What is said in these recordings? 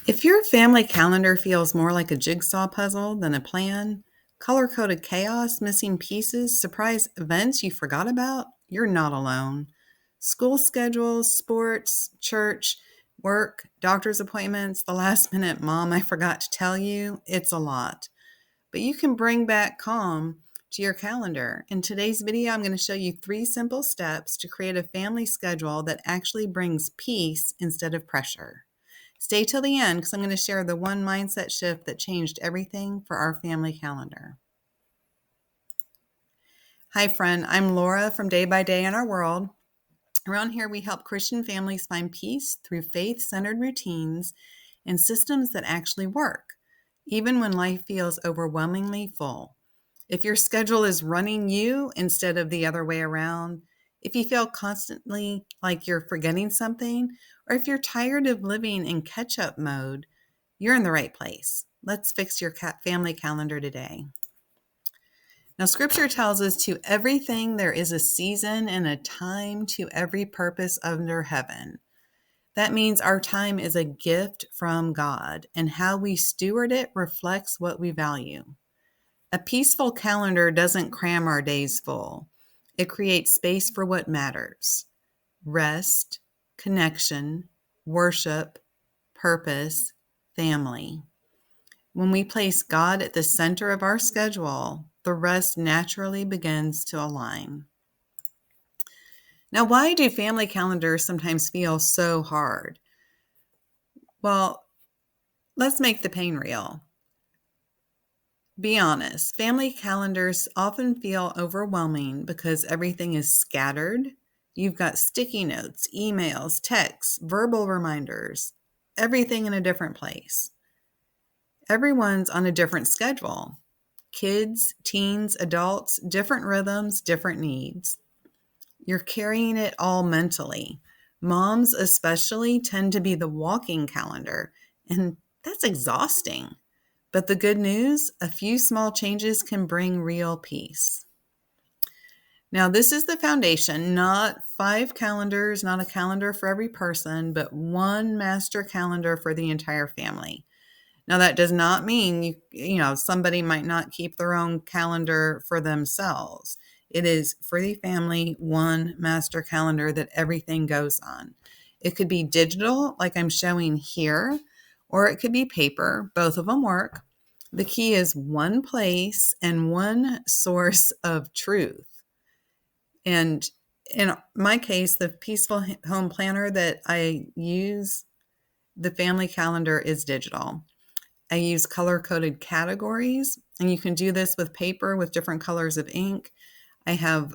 If your family calendar feels more like a jigsaw puzzle than a plan, color coded chaos, missing pieces, surprise events you forgot about, you're not alone. School schedules, sports, church, work, doctor's appointments, the last minute mom I forgot to tell you, it's a lot. But you can bring back calm to your calendar. In today's video, I'm going to show you 3 simple steps to create a family schedule that actually brings peace instead of pressure. Stay till the end because I'm going to share the one mindset shift that changed everything for our family calendar. Hi, friend. I'm Laura from Day by Day in Our World. Around here, we help Christian families find peace through faith-centered routines and systems that actually work, even when life feels overwhelmingly full. If your schedule is running you instead of the other way around, if you feel constantly like you're forgetting something, or if you're tired of living in catch-up mode, you're in the right place. Let's fix your family calendar today. Now, scripture tells us to everything there is a season and a time to every purpose under heaven. That means our time is a gift from God, and how we steward it reflects what we value. A peaceful calendar doesn't cram our days full. It creates space for what matters: rest, connection, worship, purpose, family. When we place God at the center of our schedule, the rest naturally begins to align. Now, why do family calendars sometimes feel so hard? Well, let's make the pain real. Be honest, family calendars often feel overwhelming because everything is scattered. You've got sticky notes, emails, texts, verbal reminders, everything in a different place. Everyone's on a different schedule. Kids, teens, adults, different rhythms, different needs. You're carrying it all mentally. Moms especially tend to be the walking calendar, and that's exhausting. But the good news, a few small changes can bring real peace. Now, this is the foundation, not 5 calendars, not a calendar for every person, but one master calendar for the entire family. Now, that does not mean somebody might not keep their own calendar for themselves. It is for the family, one master calendar that everything goes on. It could be digital, like I'm showing here, or it could be paper. Both of them work. The key is one place and one source of truth. And in my case, the Peaceful Home Planner that I use, the family calendar is digital. I use color-coded categories, and you can do this with paper with different colors of ink. I have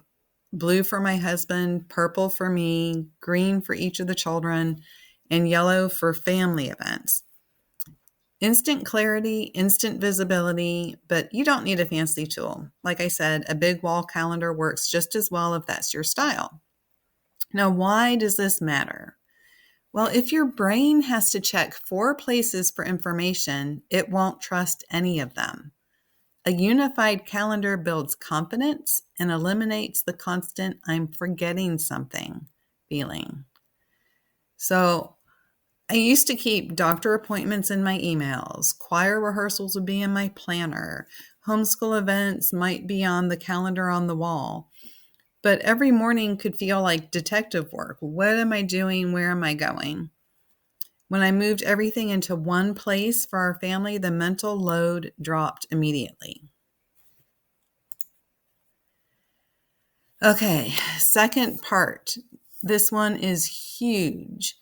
blue for my husband, purple for me, green for each of the children, and yellow for family events. Instant clarity, instant visibility, but you don't need a fancy tool. Like I said, a big wall calendar works just as well if that's your style. Now, why does this matter? Well, if your brain has to check 4 places for information, it won't trust any of them. A unified calendar builds confidence and eliminates the constant "I'm forgetting something" feeling. So, I used to keep doctor appointments in my emails, choir rehearsals would be in my planner, homeschool events might be on the calendar on the wall. But every morning could feel like detective work. What am I doing? Where am I going? When I moved everything into one place for our family, the mental load dropped immediately. Okay, second part. This one is huge.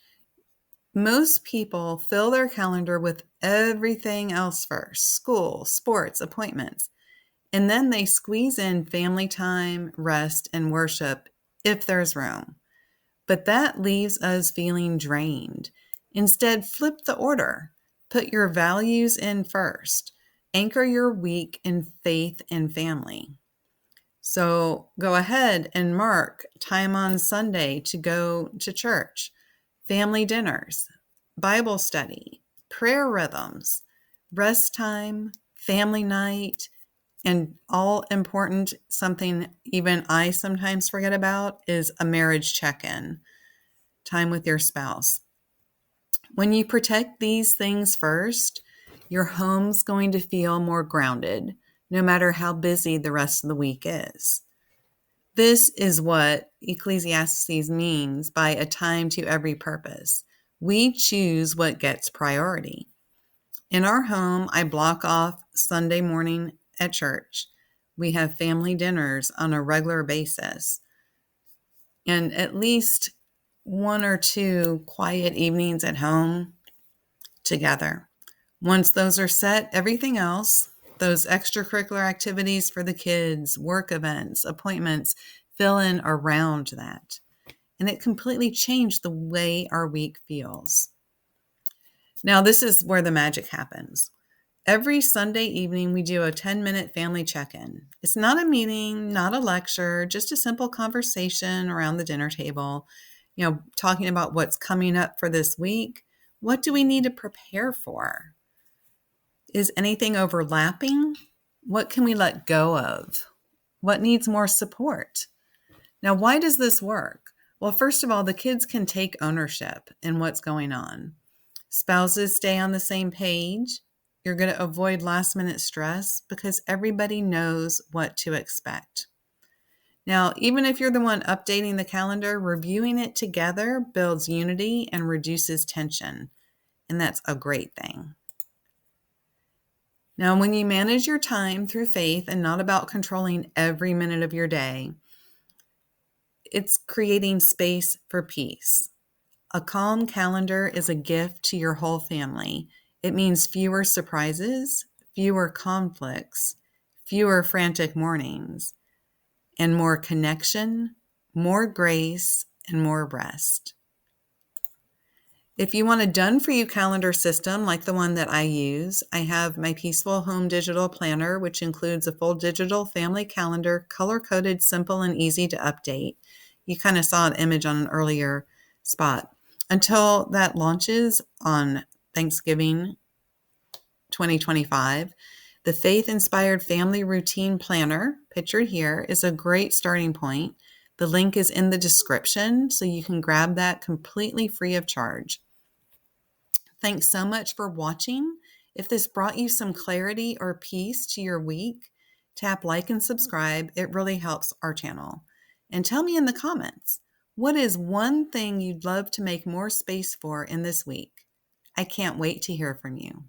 Most people fill their calendar with everything else first: school, sports, appointments. And then they squeeze in family time, rest, and worship if there's room. But that leaves us feeling drained. Instead, flip the order. Put your values in first. Anchor your week in faith and family. So go ahead and mark time on Sunday to go to church, family dinners, Bible study, prayer rhythms, rest time, family night, and all important, something even I sometimes forget about, is a marriage check-in, time with your spouse. When you protect these things first, your home's going to feel more grounded, no matter how busy the rest of the week is. This is what Ecclesiastes means by a time to every purpose. We choose what gets priority. In our home, I block off Sunday morning at church. We have family dinners on a regular basis, and at least one or two quiet evenings at home together. Once those are set, everything else, those extracurricular activities for the kids, work events, appointments, fill in around that. And it completely changed the way our week feels. Now, this is where the magic happens. Every Sunday evening, we do a 10-minute family check-in. It's not a meeting, not a lecture, just a simple conversation around the dinner table, talking about what's coming up for this week. What do we need to prepare for? Is anything overlapping? What can we let go of? What needs more support? Now, why does this work? Well, first of all, the kids can take ownership in what's going on. Spouses stay on the same page. You're going to avoid last-minute stress because everybody knows what to expect. Now, even if you're the one updating the calendar, reviewing it together builds unity and reduces tension, and that's a great thing. Now, when you manage your time through faith and not about controlling every minute of your day, it's creating space for peace. A calm calendar is a gift to your whole family. It means fewer surprises, fewer conflicts, fewer frantic mornings, and more connection, more grace, and more rest. If you want a done-for-you calendar system like the one that I use, I have my Peaceful Home Digital Planner, which includes a full digital family calendar, color-coded, simple, and easy to update. You kind of saw an image on an earlier spot. Until that launches on Thanksgiving 2025, the Faith-Inspired Family Routine Planner, pictured here, is a great starting point. The link is in the description, so you can grab that completely free of charge. Thanks so much for watching. If this brought you some clarity or peace to your week, tap like and subscribe. It really helps our channel. And tell me in the comments, what is one thing you'd love to make more space for in this week? I can't wait to hear from you.